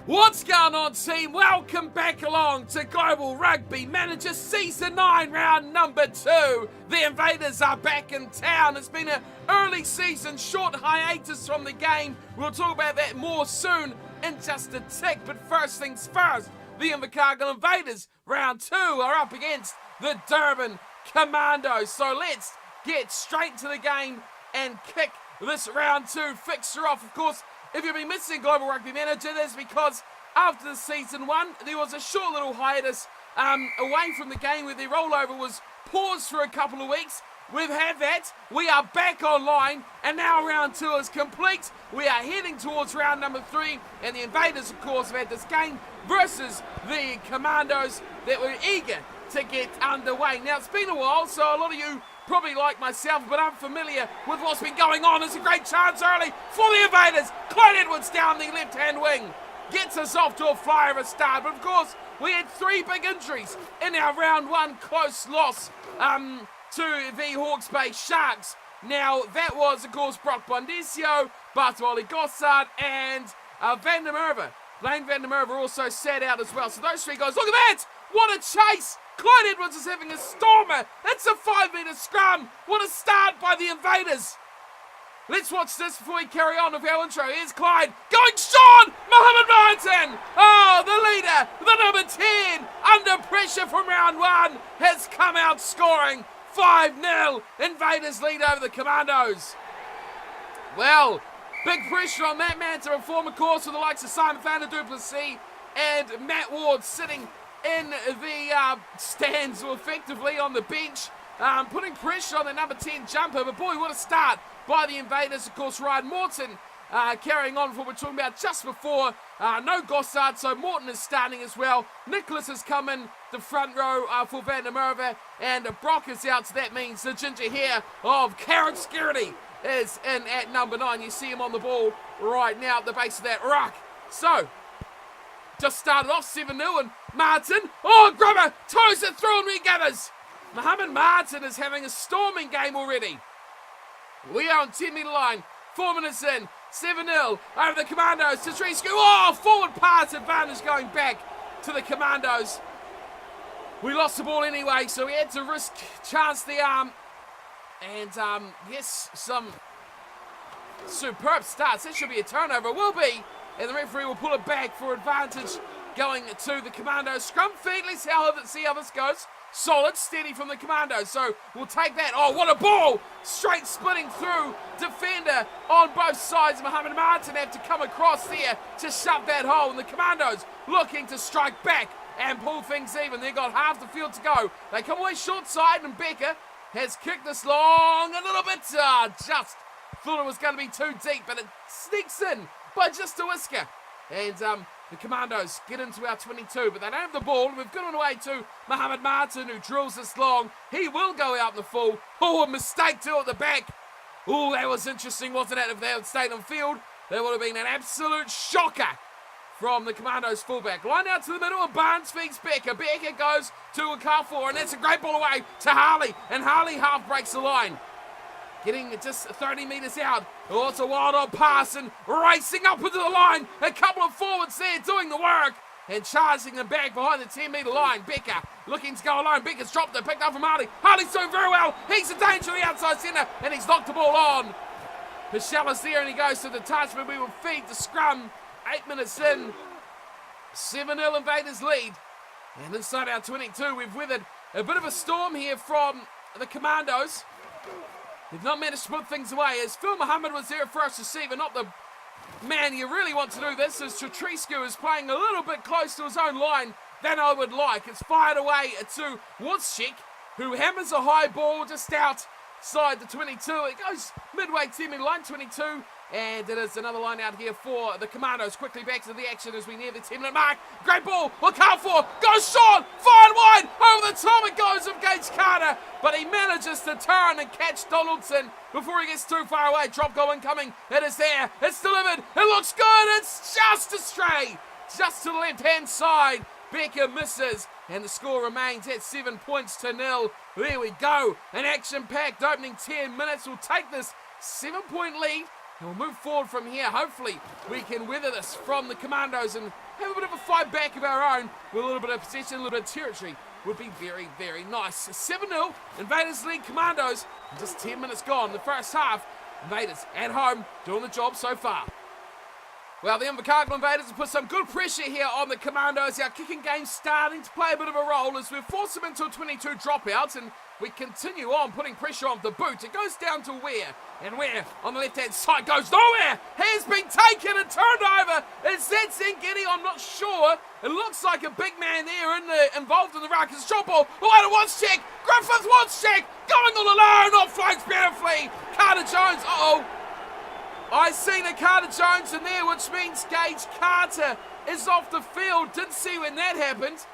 What's going on, team? Welcome back along to Global Rugby Manager Season 9, round number 2. The Invaders are back in town. It's been an early season, short hiatus from the game. We'll talk about that more soon in just a tick. But first things first, the Invercargill Invaders, round 2, are up against the Durban Commandos. So let's get straight to the game and kick this round 2 fixture off. Of course, if you've been missing Global Rugby Manager, that's because after the Season 1, there was a short little hiatus away from the game where the rollover was paused for a couple of weeks. We've had that. We are back online, and now round 2 is complete. We are heading towards round number 3, and the Invaders, of course, have had this game versus the Commandos that were eager to get underway. Now, it's been a while, so a lot of you probably like myself, but I'm familiar with what's been going on. It's a great chance early for the Invaders. Clyde Edwards down the left-hand wing gets us off to a flyer of a start. But of course, we had 3 big injuries in our round 1 close loss to the Hawke's Bay Sharks. Now, that was, of course, Brock Bondesio, Bartolomé Gossard, and Van der Merwe. Blaine Van der Merwe also sat out as well. So those 3 guys, look at that! What a chase! Clyde Edwards is having a stormer. It's a 5-metre scrum. What a start by the Invaders. Let's watch this before we carry on with our intro. Here's Clyde going Sean Mohammed Martin. Oh, the leader, the number 10, under pressure from round 1, has come out scoring 5-0. Invaders lead over the Commandos. Well, big pressure on that man to perform, of course, with the likes of Simon van der Duplessis and Matt Ward sitting in the stands, or effectively on the bench, putting pressure on the number 10 jumper. But boy, what a start by the Invaders. Of course, Ryan Morton carrying on from what we're talking about just before. No Gossard, so Morton is starting as well. Nicholas has come in the front row for Van der Merwe, and Brock is out, so that means the ginger hair of Karen Scarity is in at number 9. You see him on the ball right now at the base of that ruck. So, just started off 7-0, and Martin, Grubber, toes it through and regathers. Mohammed Martin is having a storming game already. We are on 10-metre line, 4 minutes in, 7-0 over the Commandos. Tatriscu, forward pass advantage going back to the Commandos. We lost the ball anyway, so we had to risk chance the arm. And yes, some superb starts. That should be a turnover, will be. And the referee will pull it back for advantage going to the Commandos. Scrum feed, let's see how this goes. Solid, steady from the Commandos, so we'll take that. Oh, what a ball! Straight splitting through. Defender on both sides. Mohammed Martin have to come across there to shut that hole. And the Commandos looking to strike back and pull things even. They've got half the field to go. They come away short side, and Becker has kicked this long a little bit. Just thought it was going to be too deep, but it sneaks in by just a whisker. And the Commandos get into our 22, but they don't have the ball. We've given it away to Mohammed Martin, who drills this long. He will go out in the full. Oh, a mistake too at the back. Oh, that was interesting, wasn't it? If they had stayed on field, that would have been an absolute shocker from the Commandos fullback. Line out to the middle, and Barnes feeds Becker. Becker goes to Okafor, and that's a great ball away to Harley. And Harley half breaks the line. Getting just 30 metres out. Oh, it's a wild-on pass and racing up into the line. A couple of forwards there doing the work and charging them back behind the 10-metre line. Becker looking to go alone. Becker's dropped it, picked up from Harley. Harley's doing very well. He's a danger on the outside centre, and he's knocked the ball on. Pichella's there, and he goes to the touch, but we will feed the scrum. 8 minutes in. 7-0 Invaders lead. And inside our 22, we've weathered a bit of a storm here from the Commandos. They've not managed to put things away, as Phil Muhammad was there for us receiver, not the man you really want to do this, as Tatriscu is playing a little bit close to his own line than I would like. It's fired away to Wozcik, who hammers a high ball just outside the 22. It goes midway 10-metre line, 22, and it is another line out here for the Commandos. Quickly back to the action as we near the 10-minute mark. Great ball, Okafor goes short, fired wide, over the top it goes of Gates Carter, but he manages to turn and catch Donaldson before he gets too far away. Drop goal incoming, it is there, it's delivered, it looks good, it's just astray, just to the left-hand side. Becker misses, and the score remains at 7 points to 0. There we go, an action-packed opening 10 minutes. We'll take this 7-point lead and we'll move forward from here. Hopefully we can weather this from the Commandos and have a bit of a fight back of our own with a little bit of possession, a little bit of territory would be very, very nice. 7-0, Invaders lead Commandos. Just 10 minutes gone in the first half. Invaders at home, doing the job so far. Well, the Invercargill Invaders have put some good pressure here on the Commandos. Our kicking game's starting to play a bit of a role as we've forced them into 22 dropouts, and we continue on putting pressure on the boot. It goes down to Ware, and Ware on the left-hand side goes nowhere. Has been taken and turned over. Is that Zengedi? I'm not sure. It looks like a big man there involved in the ruck. It's a shot ball. Oh, wants check. Griffith wants check. Going all alone. Offloads beautifully. Carter Jones. Uh-oh. I seen a Carter Jones in there, which means Gage Carter is off the field. Didn't see when that happened,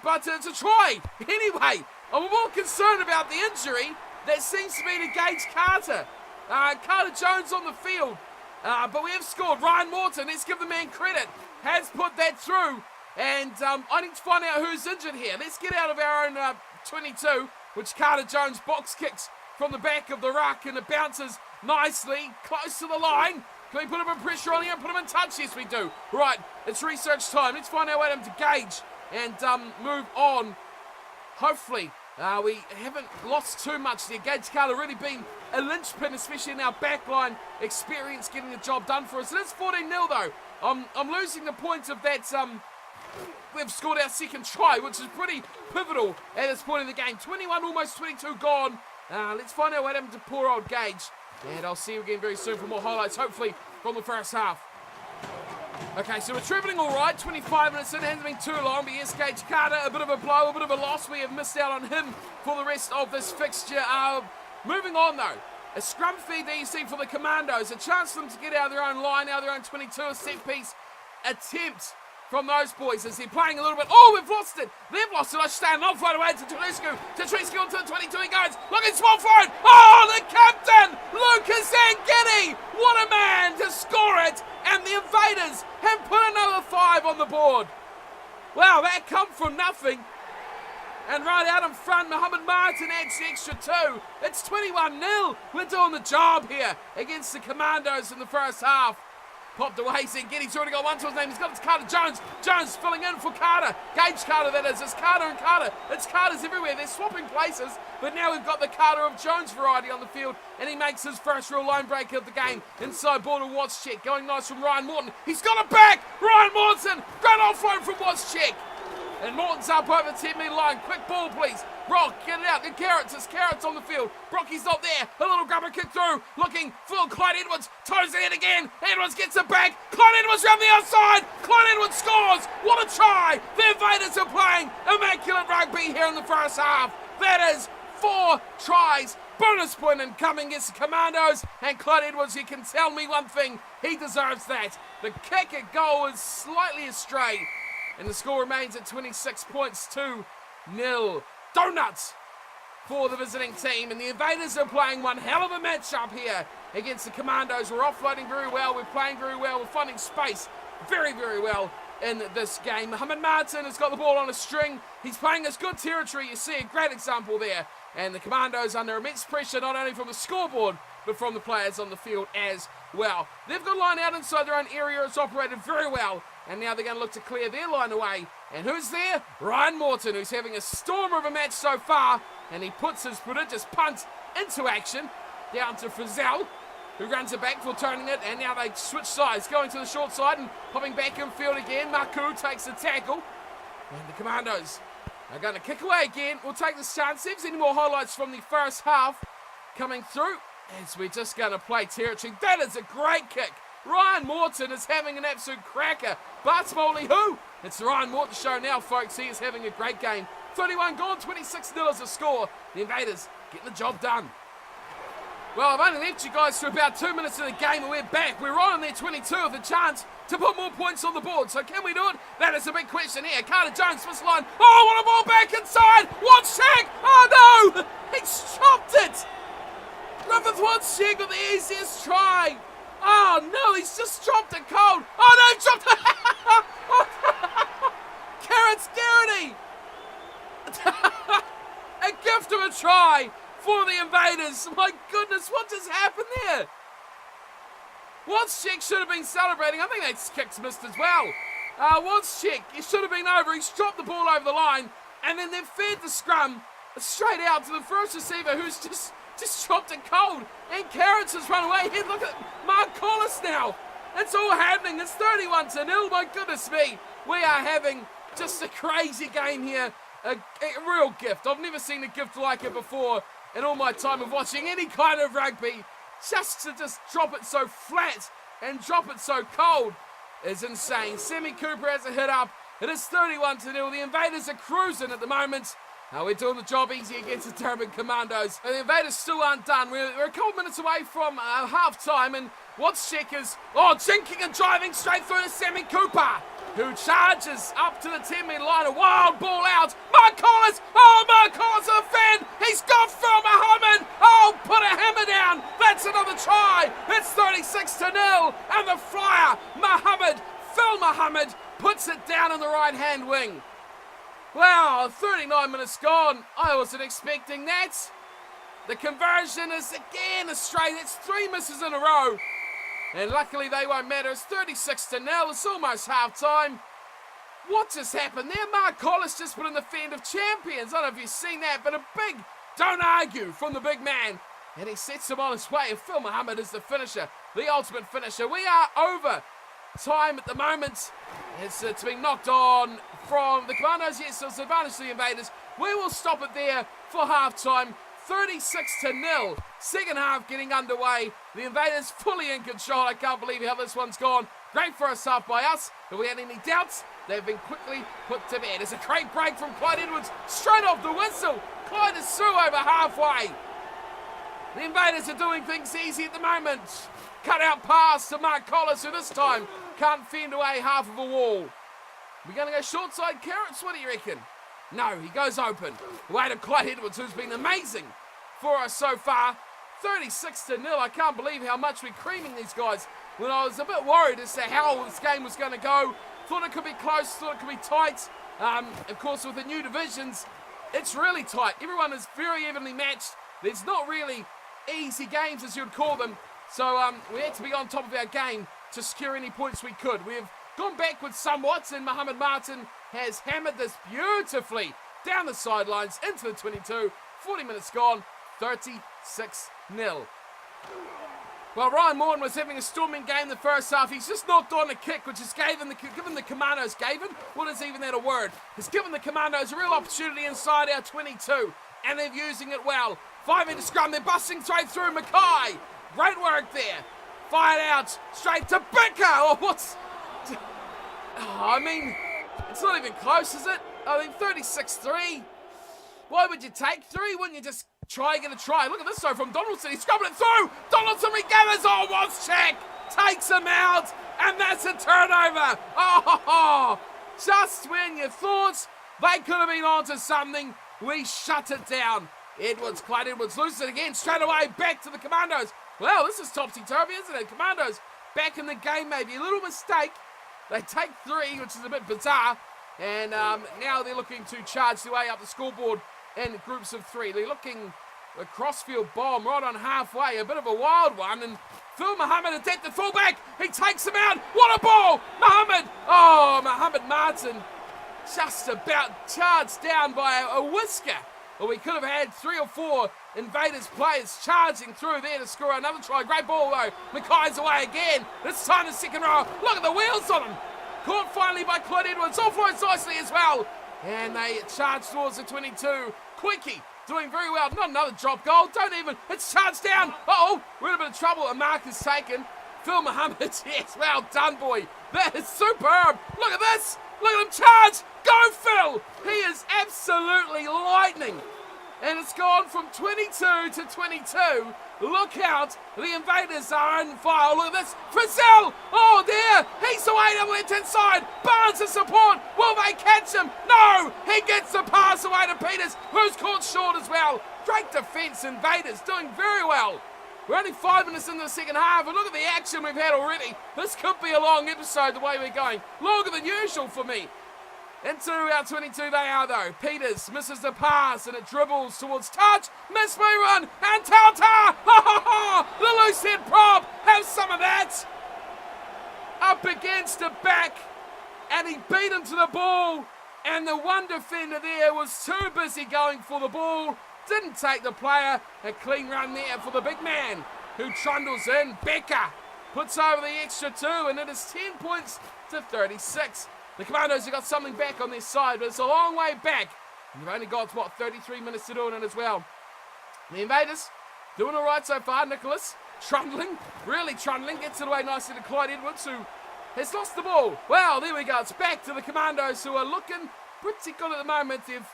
but it's a try. Anyway, I'm more concerned about the injury that seems to be to Gage Carter. Carter Jones on the field, but we have scored. Ryan Morton, let's give the man credit, has put that through, and I need to find out who's injured here. Let's get out of our own 22, which Carter Jones box kicks from the back of the ruck, and it bounces nicely, close to the line. Can we put a bit of pressure on here and put him in touch? Yes, we do. Right, it's research time. Let's find our way to Gage and move on. Hopefully, we haven't lost too much there. Gage Carter really been a linchpin, especially in our backline experience getting the job done for us. It is 14-0 though. I'm losing the point of that. We've scored our second try, which is pretty pivotal at this point in the game. 21, almost 22 gone. Let's find our way to poor old Gage. And I'll see you again very soon for more highlights, hopefully from the first half. Okay, so we're travelling all right. 25 minutes in, it hasn't been too long. But yes, Gage Carter, a bit of a blow, a bit of a loss. We have missed out on him for the rest of this fixture. Moving on, though. A scrum feed that you see for the Commandos. A chance for them to get out of their own line, out of their own 22. A set-piece attempt from those boys as they're playing a little bit. Oh, we've lost it. They've lost it. I stand off right away to Tetriscu. Tetriscu onto the 22. He goes. Looking small for it. Oh, the captain, Lucas Zangini. What a man to score it. And the Invaders have put another 5 on the board. Wow, that come from nothing. And right out in front, Mohammed Martin adds the extra 2. It's 21-0. We're doing the job here against the Commandos in the first half. Popped away, Zengedi's already got one to his name. He's got it to Carter Jones. Jones filling in for Carter. Gage Carter, that is. It's Carter and Carter. It's Carter's everywhere. They're swapping places. But now we've got the Carter of Jones variety on the field. And he makes his first real line break of the game. Inside border, Watschek. Going nice from Ryan Morton. He's got it back. Ryan Morton. Great offload from Watschek. And Morton's up over the 10-metre line. Quick ball, please. Brock, get it out. The Carrots. It's Carrots on the field. Brocky's not there. A little grubber kick through. Looking for Clyde Edwards. Toes it in again. Edwards gets it back. Clyde Edwards round the outside. Clyde Edwards scores. What a try. The Invaders are playing immaculate rugby here in the first half. That is 4 tries. Bonus point incoming against the Commandos. And Clyde Edwards, you can tell me one thing. He deserves that. The kick at goal is slightly astray. And the score remains at 26 points, 2-0. Donuts for the visiting team. And the Invaders are playing one hell of a matchup here against the Commandos. We're offloading very well. We're playing very well. We're finding space very, very well in this game. Mohammed Martin has got the ball on a string. He's playing his good territory. You see a great example there. And the Commandos under immense pressure, not only from the scoreboard, but from the players on the field as well. They've got a line out inside their own area. It's operated very well. And now they're going to look to clear their line away. And who's there? Ryan Morton, who's having a stormer of a match so far. And he puts his prodigious punt into action. Down to Frizzell, who runs it back for turning it. And now they switch sides, going to the short side and popping back in field again. Maku takes the tackle. And the Commandos are going to kick away again. We'll take this chance. See if there's any more highlights from the first half coming through. As we're just going to play territory. That is a great kick. Ryan Morton is having an absolute cracker. Bart Smoley, who? It's the Ryan Morton show now, folks. He is having a great game. 31 gone, 26-0 as a score. The Invaders getting the job done. Well, I've only left you guys for about 2 minutes of the game and we're back. We're right on their 22 with a chance to put more points on the board. So can we do it? That is a big question here. Carter Jones, Swiss line. Oh, what a ball back inside. Watschek. Oh, no. He's chopped it. Griffith Watschek with the easiest try. Oh no, he's just dropped it cold. Oh no, he dropped it. Carrots Garrity. A gift of a try for the Invaders. My goodness, what just happened there? Watschek should have been celebrating. I think that kick's missed as well. Wanschek, he should have been over. He's dropped the ball over the line, and then they've fed the scrum straight out to the first receiver, who's just dropped it cold. And Carrots has run away. Here, look at Mark Collis now. It's all happening. It's 31-0. My goodness me. We are having just a crazy game here. A real gift. I've never seen a gift like it before in all my time of watching any kind of rugby. Just to drop it so flat and drop it so cold is insane. Semi Cooper has a hit up. It is 31-0. The Invaders are cruising at the moment. We're doing the job easy against the Terrapin Commandos. And the Invaders still aren't done. We're a couple minutes away from half-time, and Wanschek is jinking and driving straight through to Semi Cooper, who charges up to the 10-metre line. A wild ball out. Mark Collins! Mark Collins to the fan! He's got Phil Muhammad! Put a hammer down! That's another try! It's 36-0, and the flyer, Phil Muhammad, puts it down in the right-hand wing. Wow, 39 minutes gone. I wasn't expecting that. The conversion is again a straight. It's 3 misses in a row. And luckily they won't matter. It's 36-0. It's almost half-time. What just happened there? Mark Collis just put in the Fend of Champions. I don't know if you've seen that, but a big don't argue from the big man. And he sets him on his way. And Phil Muhammad is the finisher, the ultimate finisher. We are over time at the moment. It's being knocked on from the Commandos. Yes, so it's advantage to the Invaders. We will stop it there for half-time. 36-0. Second half getting underway. The Invaders fully in control. I can't believe how this one's gone. Great first half by us. If we had any doubts, they've been quickly put to bed. It's a great break from Clyde Edwards. Straight off the whistle. Clyde is through over halfway. The Invaders are doing things easy at the moment. Cut out pass to Mark Collis, who this time can't fend away half of a wall. We're going to go short side Carrots. What do you reckon? No, he goes open. Away to Clyde Edwards, who's been amazing for us so far. 36-0. I can't believe how much we're creaming these guys. When I was a bit worried as to how this game was going to go. Thought it could be close, thought it could be tight. Of course, with the new divisions, it's really tight. Everyone is very evenly matched. There's not really easy games, as you'd call them. So we had to be on top of our game to secure any points we could. We've gone backwards somewhat, and Mohammed Martin has hammered this beautifully down the sidelines into the 22. 40 minutes gone, 36-0. Well, Ryan Morton was having a storming game the first half. He's just knocked on a kick, which has given the Commandos, what is even that a word? Has given the Commandos a real opportunity inside our 22, and they're using it well. 5-metre scrum, they're busting straight through. Mackay, great work there. Fired out straight to Bicker. It's not even close, is it? 36-3. Why would you take 3? Wouldn't you just try and get a try? Look at this though from Donaldson. He's scrubbing it through. Donaldson regathers. Wanschek takes him out. And that's a turnover. Just when you thought they could have been onto something, we shut it down. Clyde Edwards loses it again. Straight away back to the Commandos. Well, this is topsy-turvy, isn't it? Commandos back in the game, maybe a little mistake. They take 3, which is a bit bizarre. And now they're looking to charge their way up the scoreboard in groups of 3. They're looking a crossfield bomb right on halfway. A bit of a wild one. And Phil Muhammad at the fullback. He takes him out. What a ball! Mohammed Martin just about charged down by a whisker. Well, we could have had 3 or 4 Invaders players charging through there to score another try. Great ball though. Mackay's away again. This time the second row. Look at the wheels on him. Caught finally by Clyde Edwards. Offloads nicely as well. And they charge towards the 22. Quickie doing very well. Not another drop goal. It's charged down. We're in a bit of trouble. A mark is taken. Phil Muhammad. Yes, well done, boy. That is superb. Look at this. Look at him charge. Go, Phil. He is absolutely lightning. And it's gone from 22 to 22. Look out. The Invaders are on fire. Look at this. Frizzell. Oh, dear. He's away down the left-hand side. Barnes to support. Will they catch him? No. He gets the pass away to Peters, who's caught short as well. Great defence. Invaders doing very well. We're only 5 minutes into the second half, and look at the action we've had already. This could be a long episode the way we're going. Longer than usual for me. Into our 22 they are though. Peters misses the pass and it dribbles towards touch. Miss run and Tauta! The loose head prop. Have some of that. Up against the back and he beat him to the ball, and the one defender there was too busy going for the ball, didn't take the player. A clean run there for the big man who trundles in. Becker puts over the extra 2, and it is 10 points to 36. The Commandos have got something back on their side, but it's a long way back. And you've only got, 33 minutes to do it as well. The Invaders doing all right so far. Nicholas trundling, really trundling, gets it away nicely to Clyde Edwards, who has lost the ball. Well, there we go. It's back to the Commandos, who are looking pretty good at the moment. They've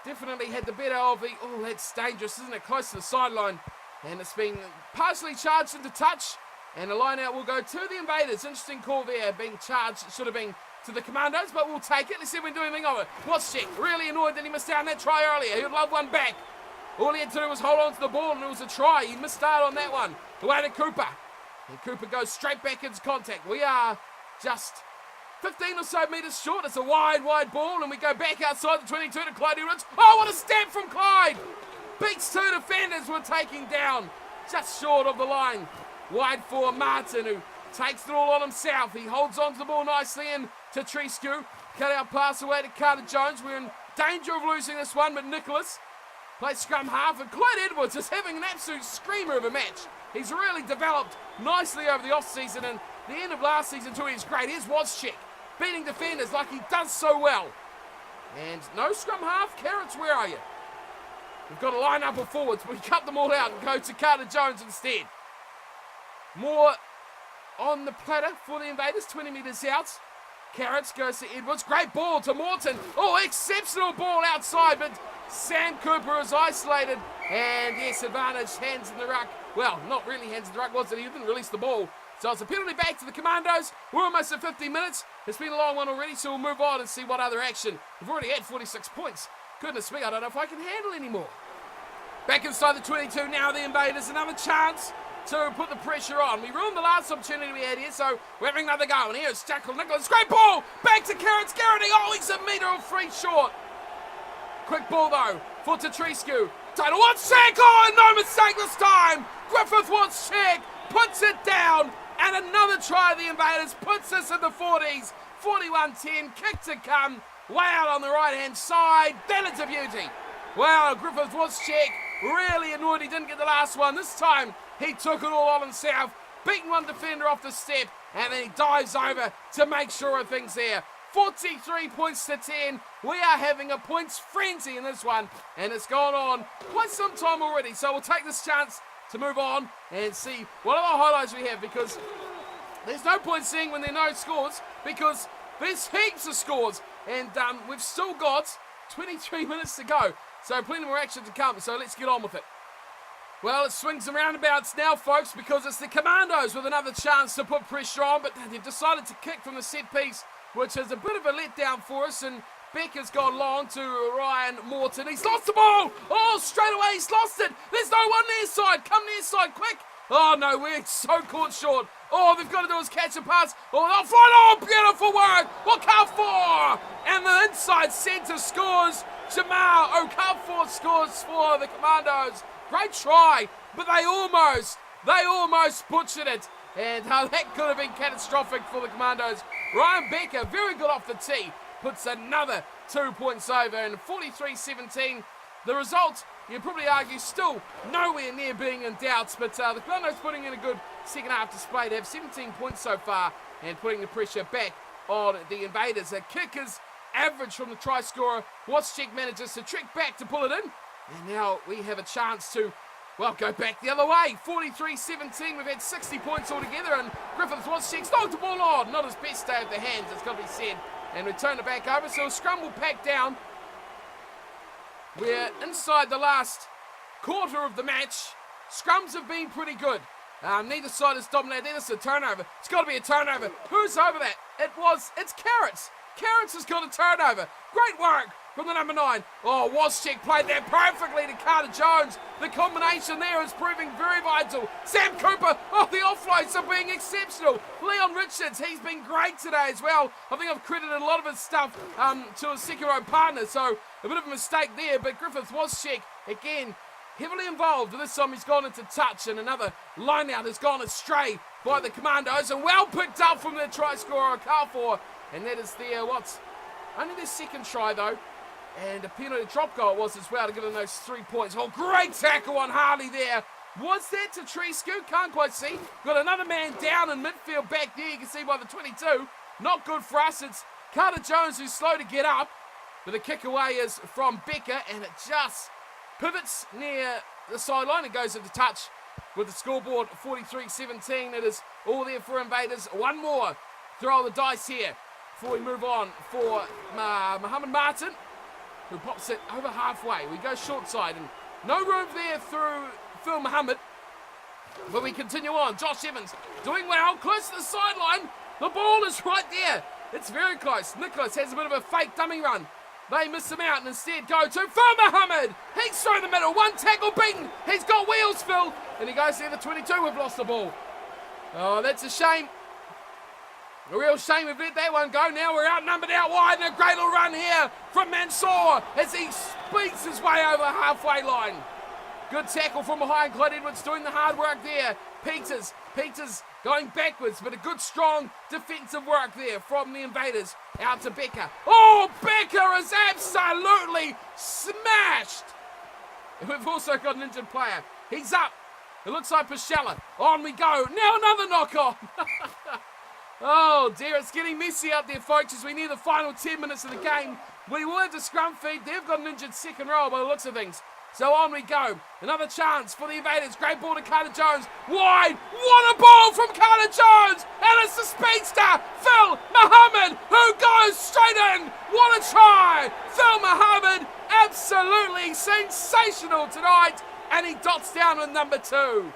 definitely had the better of the... Oh, that's dangerous, isn't it? Close to the sideline. And it's been partially charged into touch. And the line out will go to the Invaders. Interesting call there. Being charged, it should have been to the Commandos, but we'll take it. Let's see if we can do anything of it. Wozczyk really annoyed that he missed out on that try earlier. He would love one back. All he had to do was hold on to the ball, and it was a try. He missed out on that one. Away to Cooper. And Cooper goes straight back into contact. We are just 15 or so metres short. It's a wide ball, and we go back outside the 22 to Clyde Edwards. Oh, what a stamp from Clyde! Beats 2 defenders were taking down. Just short of the line. Wide for Martin, who takes it all on himself. He holds on to the ball nicely in to Trescu. Cut out pass away to Carter Jones. We're in danger of losing this one, but Nicholas plays scrum half, and Clyde Edwards is having an absolute screamer of a match. He's really developed nicely over the off-season, and the end of last season too, he's great. Here's Wozczyk, beating defenders like he does so well. And no scrum half. Carrots, where are you? We've got a line-up of forwards. We cut them all out and go to Carter Jones instead. More on the platter for the Invaders, 20 metres out. Carrots goes to Edwards. Great ball to Morton. Oh, exceptional ball outside, but Sam Cooper is isolated. And yes, advantage, hands in the ruck. Well, not really hands in the ruck, was it? He didn't release the ball. So it's a penalty back to the Commandos. We're almost at 50 minutes. It's been a long one already, so we'll move on and see what other action. We've already had 46 points. Goodness me, I don't know if I can handle any more. Back inside the 22 now, the Invaders. Another chance to put the pressure on. We ruined the last opportunity we had here, so we're having another go. And here's Jackal Nicholas. Great ball! Back to Carrots. Garrity. Oh, he's a metre or 3 short. Quick ball, though, for Trescu. Title Wozczyk. Oh, no mistake this time. Griffith Wozczyk puts it down. And another try of the Invaders puts us in the 40s. 41-10. Kick to come. Way out on the right-hand side. That is a beauty. Wow, Griffith Wozczyk really annoyed he didn't get the last one. This time, he took it all on himself, beating one defender off the step, and then he dives over to make sure of things there. 43 points to 10. We are having a points frenzy in this one, and it's gone on quite some time already. So we'll take this chance to move on and see what other highlights we have, because there's no point seeing when there are no scores, because there's heaps of scores, and we've still got 23 minutes to go. So plenty more action to come, so let's get on with it. Well, it swings and roundabouts now, folks, because it's the Commandos with another chance to put pressure on, but they've decided to kick from the set piece, which is a bit of a letdown for us, and Becker's gone long to Ryan Morton. He's lost the ball! Oh, straight away he's lost it! There's no one near side! Come near side, quick! Oh, no, we're so caught short. Oh, they've got to do is catch a pass. Oh, they'll fly! Oh, beautiful work! Okafor! And the inside centre scores. Jamal Okafor scores for the Commandos. Great try, but they almost butchered it. And that could have been catastrophic for the Commandos. Ryan Becker, very good off the tee, puts another 2 points over, and 43-17. The result, you'd probably argue, still nowhere near being in doubt, but the Commandos putting in a good second half display. They have 17 points so far, and putting the pressure back on the Invaders. The kickers average from the try scorer. Wozczyk manages to trick back to pull it in. And now we have a chance to, well, go back the other way. 43-17, we've had 60 points altogether, and Griffith Wozczyk's knocked the ball on. Not his best day of the hands, it's got to be said. And we turn it back over, so a scrum will pack down. We're inside the last quarter of the match. Scrums have been pretty good. Neither side has dominated. This is a turnover. It's got to be a turnover. Who's over that? It's Carrots. Carrots has got a turnover. Great work from the number 9. Oh, Wozczyk played that perfectly to Carter Jones. The combination there is proving very vital. Sam Cooper, oh, the offloads are being exceptional. Leon Richards, he's been great today as well. I think I've credited a lot of his stuff to his second row partner, so a bit of a mistake there, but Griffith Wozczyk, again, heavily involved. This time he's gone into touch, and another line out has gone astray by the Commandos, and well picked up from the try scorer, Okafor. And that is only their second try though. And a penalty drop goal it was as well to give them those 3 points. Oh, great tackle on Harley there. Was that to Trescu? Can't quite see. Got another man down in midfield back there. You can see by the 22. Not good for us. It's Carter Jones who's slow to get up. But the kick away is from Becker, and it just pivots near the sideline. It goes into touch with the scoreboard 43-17. It is all there for Invaders. One more. Throw the dice here before we move on for Mohammed Martin, who pops it over halfway. We go short side, and no room there through Phil Mohammed. But we continue on. Josh Evans doing well, close to the sideline. The ball is right there. It's very close. Nicholas has a bit of a fake dummy run. They miss him out and instead go to Phil Mohammed. He's through the middle. One tackle beaten. He's got wheels, Phil. And he goes there, the 22. We've lost the ball. Oh, that's a shame. A real shame we've let that one go. Now we're outnumbered out wide, and a great little run here from Mansour as he speeds his way over the halfway line. Good tackle from behind. Clyde Edwards doing the hard work there. Peters going backwards, but a good, strong defensive work there from the Invaders. Out to Becker. Oh, Becker is absolutely smashed. And we've also got an injured player. He's up. It looks like Pichella. On we go. Now another knock on. Oh dear, it's getting messy out there, folks, as we near the final 10 minutes of the game. We will have the scrum feed. They've got an injured second row by the looks of things. So on we go. Another chance for the Invaders. Great ball to Carter Jones. Wide. What a ball from Carter Jones. And it's the speedster, Phil Mohammed, who goes straight in. What a try. Phil Mohammed, absolutely sensational tonight. And he dots down with number 2.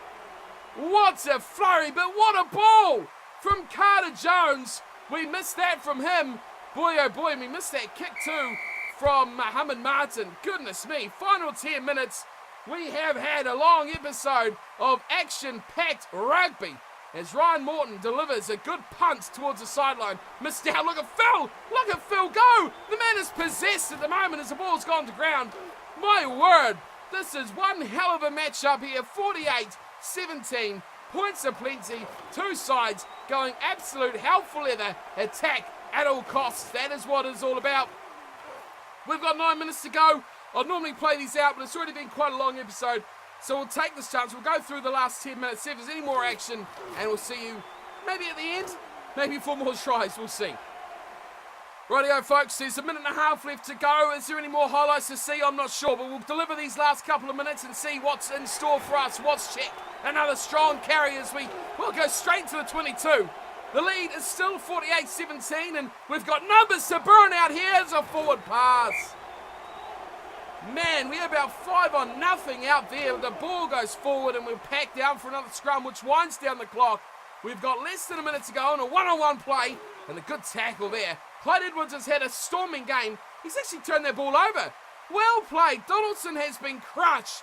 What a flurry, but what a ball from Carter Jones. We missed that from him. Boy, oh boy, we missed that kick too from Mohammed Martin. Goodness me, final 10 minutes. We have had a long episode of action-packed rugby as Ryan Morton delivers a good punt towards the sideline. Missed out. Look at Phil go. The man is possessed at the moment as the ball's gone to ground. My word, this is one hell of a matchup here. 48-17, points aplenty, two sides going absolute hell for leather, attack at all costs. That is what it's all about. We've got 9 minutes to go. I'd normally play these out, but it's already been quite a long episode. So we'll take this chance. We'll go through the last 10 minutes, see if there's any more action, and we'll see you maybe at the end, maybe 4 more tries. We'll see. Rightio, folks, there's a minute and a half left to go. Is there any more highlights to see? I'm not sure, but we'll deliver these last couple of minutes and see what's in store for us. What's checked. Another strong carry as we'll go straight to the 22. The lead is still 48-17, and we've got numbers to burn out here. As a forward pass. Man, we're about 5-0 out there. The ball goes forward, and we're packed down for another scrum, which winds down the clock. We've got less than a minute to go on a one-on-one play, and a good tackle there. Clyde Edwards has had a storming game. He's actually turned that ball over. Well played. Donaldson has been crushed.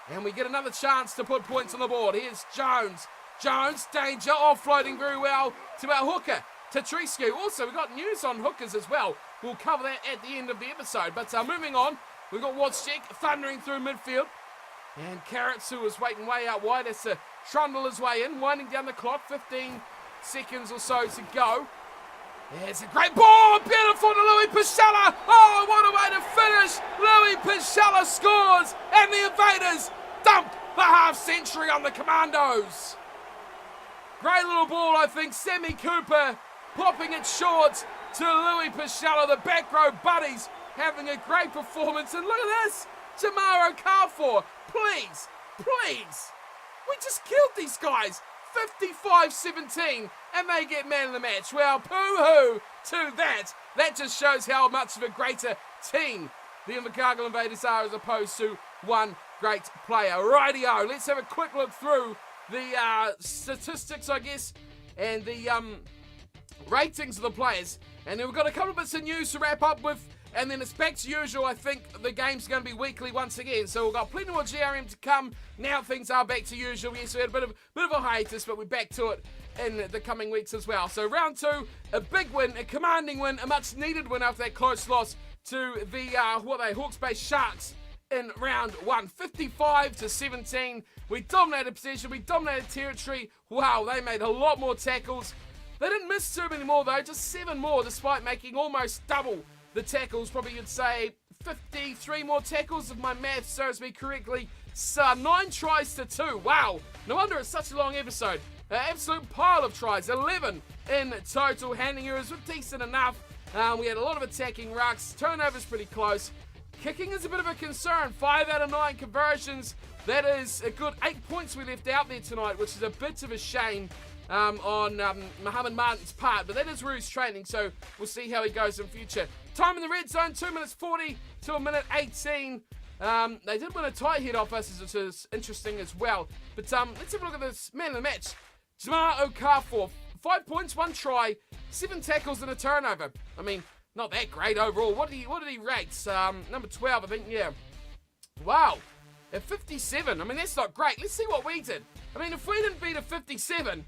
And we get another chance to put points on the board. Here's Jones. Jones, danger, offloading very well to our hooker, Trescu. Also, we've got news on hookers as well. We'll cover that at the end of the episode. But moving on, we've got Wozciak thundering through midfield. And Carrots, who was waiting way out wide, has to trundle his way in, winding down the clock. 15 seconds or so to go. There's a great ball, beautiful to Louis Pichella. Oh, what a way to finish. Louis Pichella scores, and the Invaders dump the half-century on the Commandos. Great little ball, I think. Sammy Cooper popping it short to Louis Pichella. The back row buddies having a great performance. And look at this, Tamara Carfor. Please. We just killed these guys. 55-17, and they get man of the match. Well, poo-hoo to that. That just shows how much of a greater team the Invercargill Invaders are as opposed to one great player. Rightio, let's have a quick look through the statistics, I guess, and the ratings of the players. And then we've got a couple of bits of news to wrap up with, and then it's back to usual. I think the game's going to be weekly once again. So we've got plenty more GRM to come. Now things are back to usual. Yes, we had a bit of a hiatus, but we're back to it in the coming weeks as well. So round 2, a big win, a commanding win, a much needed win after that close loss to the Hawke's Bay Sharks in round 1. 55-17. We dominated possession. We dominated territory. Wow, they made a lot more tackles. They didn't miss too many more though, just 7 more despite making almost double the tackles. Probably you'd say 53 more tackles if my math serves me correctly. So 9 tries to 2. Wow, no wonder it's such a long episode. An absolute pile of tries, 11 in total. Handling errors were decent enough. We had a lot of attacking rucks. Turnovers pretty close. Kicking is a bit of a concern. 5 out of 9 conversions. That is a good 8 points we left out there tonight, which is a bit of a shame on Mohammed Martin's part. But that is Rue's training, so we'll see how he goes in future. Time in the red zone, 2 minutes 40 to 1 minute 18. They did win a tight head off us, which is interesting as well. But let's have a look at this man of the match. Jamar Okafor, 5 points, 1 try, 7 tackles and a turnover. I mean, not that great overall. What did he rate? Number 12, I think, yeah. Wow, at 57. I mean, that's not great. Let's see what we did. I mean, if we didn't beat a 57,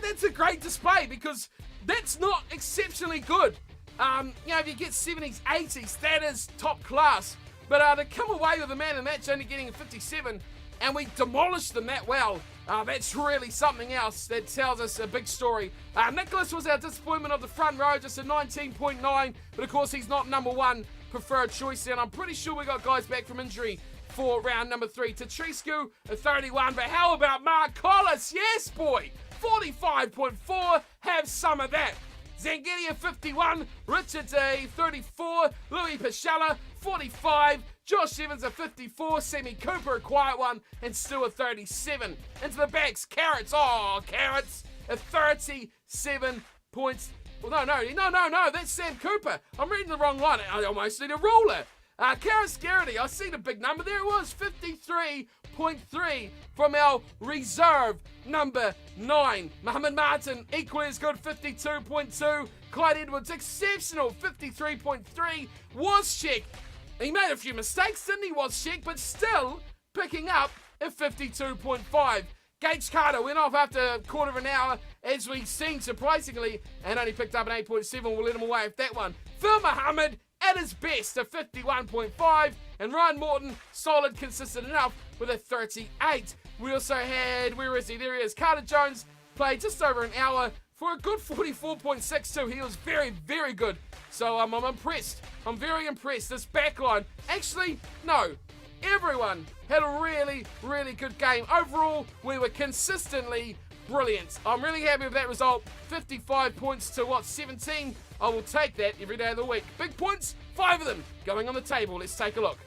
that's a great display because that's not exceptionally good. If you get 70s, 80s, that is top class. But to come away with a man of the match only getting a 57, and we demolished them that well, that's really something else. That tells us a big story. Nicholas was our disappointment of the front row, just a 19.9, but of course he's not number 1 preferred choice, and I'm pretty sure we got guys back from injury for round number 3. Tatriscu, a 31, but how about Mark Collis? Yes, boy, 45.4, have some of that. Zangetti a 51, Richards a 34, Louis Pachala 45, Josh Evans a 54, Sammy Cooper a quiet one, and Stu a 37. Into the backs, Carrots, Carrots, a 37 points. Well, no, that's Sam Cooper. I'm reading the wrong line. I almost need a ruler. Carrots Garrity, I see the big number there. It was 53.3 from our reserve number 9. Mohammed Martin, equally as good, 52.2. Clyde Edwards, exceptional, 53.3. Wozciak, he made a few mistakes, didn't he, Wozciak, but still picking up a 52.5. Gage Carter went off after a quarter of an hour, as we've seen, surprisingly, and only picked up an 8.7. We'll let him away with that one. Phil Muhammad, at his best, a 51.5, and Ryan Morton, solid, consistent enough, with a 38. We also had, where is he? There he is. Carter Jones played just over an hour for a good 44.62. He was very, very good. So I'm impressed. I'm very impressed. This backline, actually, no. Everyone had a really, really good game. Overall, we were consistently brilliant. I'm really happy with that result. 55 points to 17. I will take that every day of the week. Big points, 5 of them going on the table. Let's take a look.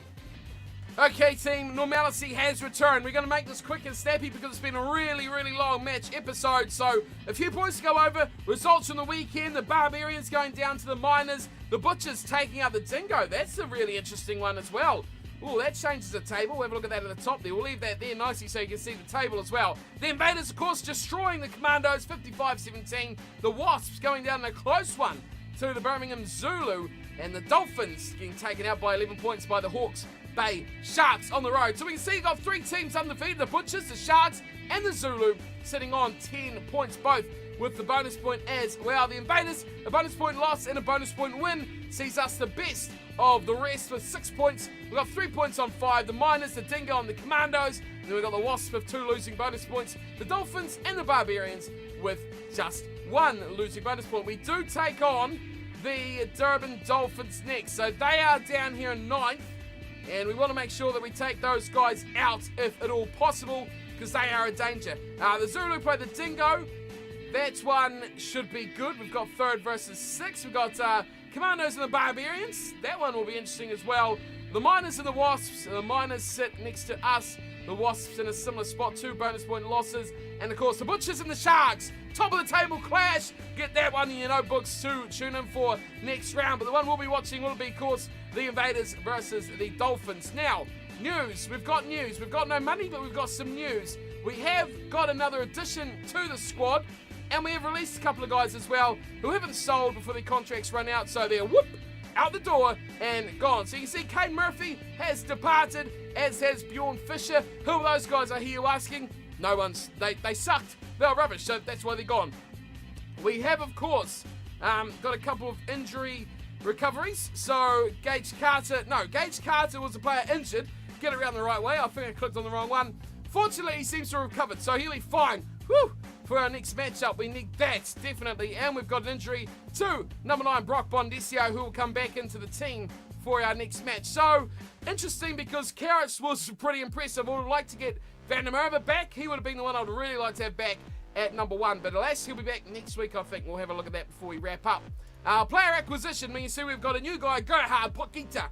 Okay, team, normality has returned. We're going to make this quick and snappy because it's been a really, really long match episode. So, a few points to go over. Results from the weekend. The Barbarians going down to the Miners. The Butchers taking out the Dingo. That's a really interesting one as well. Oh, that changes the table. We'll have a look at that at the top there. We'll leave that there nicely so you can see the table as well. The Invaders, of course, destroying the Commandos, 55-17. The Wasps going down in a close one to the Birmingham Zulu. And the Dolphins getting taken out by 11 points by the Hawke's Bay Sharks on the road. So we can see you've got 3 teams undefeated. The Butchers, the Sharks, and the Zulu sitting on 10 points both, with the bonus point as well. The Invaders, a bonus point loss and a bonus point win, sees us the best of the rest with 6 points. We've got 3 points on 5. The Miners, the Dingo, and the Commandos. And then we've got the Wasps with 2 losing bonus points. The Dolphins and the Barbarians with just 1 losing bonus point. We do take on the Durban Dolphins next. So they are down here in 9th. And we want to make sure that we take those guys out if at all possible, because they are a danger. The Zulu play the Dingo. That one should be good. We've got 3rd versus 6th. We've got Commandos and the Barbarians. That one will be interesting as well. The Miners and the Wasps. The Miners sit next to us. The Wasps in a similar spot. 2 bonus point losses. And of course the Butchers and the Sharks. Top of the table clash. Get that one in your notebooks to tune in for next round. But the one we'll be watching will be, of course, the Invaders versus the Dolphins. Now, news. We've got news. We've got no money, but we've got some news. We have got another addition to the squad. And we have released a couple of guys as well who haven't sold before their contracts run out. So they're out the door and gone. So you can see Kane Murphy has departed, as has Bjorn Fisher. Who are those guys, I hear you asking? No one's. They sucked. They're rubbish, so that's why they're gone. We have, of course, got a couple of injury recoveries. So Gage Carter was a player injured. Get it around the right way. I think I clicked on the wrong one. Fortunately, he seems to have recovered, so he'll be fine. Whew. for our next matchup. We need that, definitely. And we've got an injury to number 9, Brock Bondesio, who will come back into the team for our next match. So, interesting because Carrots was pretty impressive. I would like to get Van der Merwe back. He would have been the one I would really like to have back at number 1. But alas, he'll be back next week, I think. We'll have a look at that before we wrap up. Player acquisition, you see we've got a new guy, Gerhard Potgieter.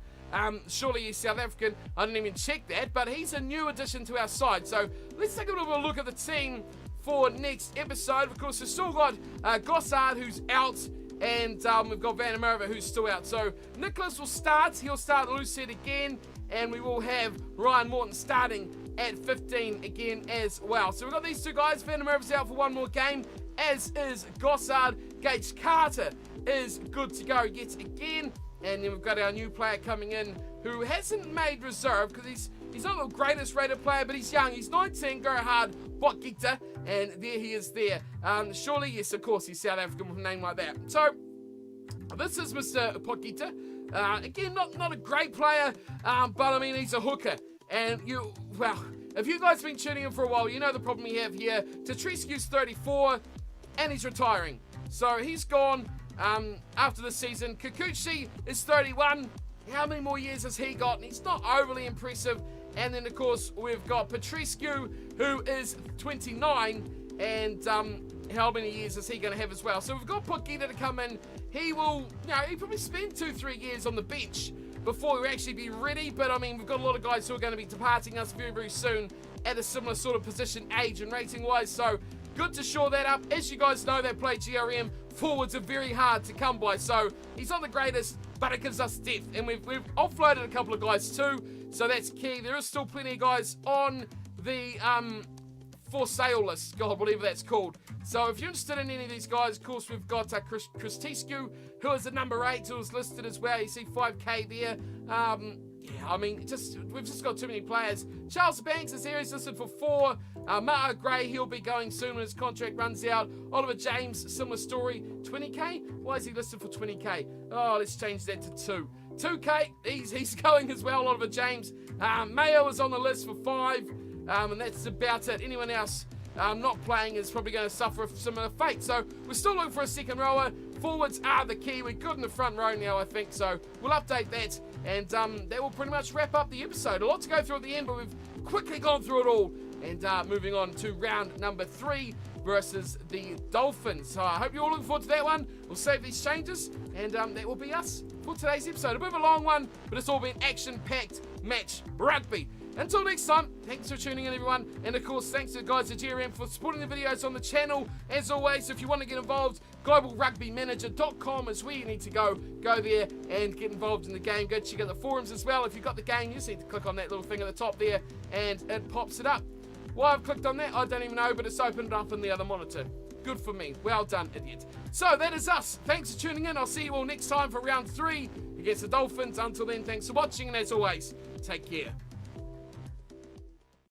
Surely he's South African. I didn't even check that, but he's a new addition to our side. So let's take a little bit of a look at the team for next episode. Of course, we've still got Gossard, who's out, and we've got Van der Merwe, who's still out. So Nicholas will start. He'll start loose head again, and we will have Ryan Morton starting at 15 again as well. So we've got these two guys. Van der Merwe's out for one more game, as is Gossard. Gage Carter is good to go yet again. And then we've got our new player coming in who hasn't made reserve because he's not the greatest rated player, but he's young. He's 19, Gerhard Potgieter, and there he is there. Surely, yes, of course, he's South African with a name like that. So, this is Mr. Potgieter. Again, not a great player, but I mean, he's a hooker. And if you guys have been tuning in for a while, you know the problem we have here. Tatrescu's 34, and he's retiring. So, he's gone. After the season, Kikuchi is 31. How many more years has he got? And he's not overly impressive. And then, of course, we've got Petrescu, who is 29. And how many years is he going to have as well? So we've got Potgieter to come in. He will, he'll probably spend 2-3 years on the bench before he'll actually be ready. But, I mean, we've got a lot of guys who are going to be departing us very, very soon at a similar sort of position, age and rating-wise. So, good to shore that up. As you guys know, they play GRM. Forwards are very hard to come by, so he's not the greatest, but it gives us depth. And we've offloaded a couple of guys too, so that's key. There is still plenty of guys on the for sale list, God, whatever that's called. So if you're interested in any of these guys, of course, we've got Chris Tescu, who is at number 8, who is listed as well. You see 5k there. I mean, we've just got too many players. Charles Banks is here. He's listed for 4. Ma'a Gray, he'll be going soon when his contract runs out. Oliver James, similar story. 20k? Why is he listed for 20k? Oh, let's change that to 2. 2k, he's going as well, Oliver James. Mayo is on the list for 5. And that's about it. Anyone else not playing is probably going to suffer a similar fate. So we're still looking for a second rower. Forwards are the key. We're good in the front row now, I think. So we'll update that. And that will pretty much wrap up the episode. A lot to go through at the end, but we've quickly gone through it all. And moving on to round number 3 versus the Dolphins. So I hope you're all looking forward to that one. We'll save these changes. And that will be us for today's episode. A bit of a long one, but it's all been action-packed match rugby. Until next time, thanks for tuning in, everyone. And, of course, thanks to the guys at GRM for supporting the videos on the channel. As always, if you want to get involved, globalrugbymanager.com is where you need to go. Go there and get involved in the game. Go check out the forums as well. If you've got the game, you just need to click on that little thing at the top there, and it pops it up. Why I've clicked on that, I don't even know, but it's opened up in the other monitor. Good for me. Well done, idiot. So, that is us. Thanks for tuning in. I'll see you all next time for round 3 against the Dolphins. Until then, thanks for watching, and as always, take care.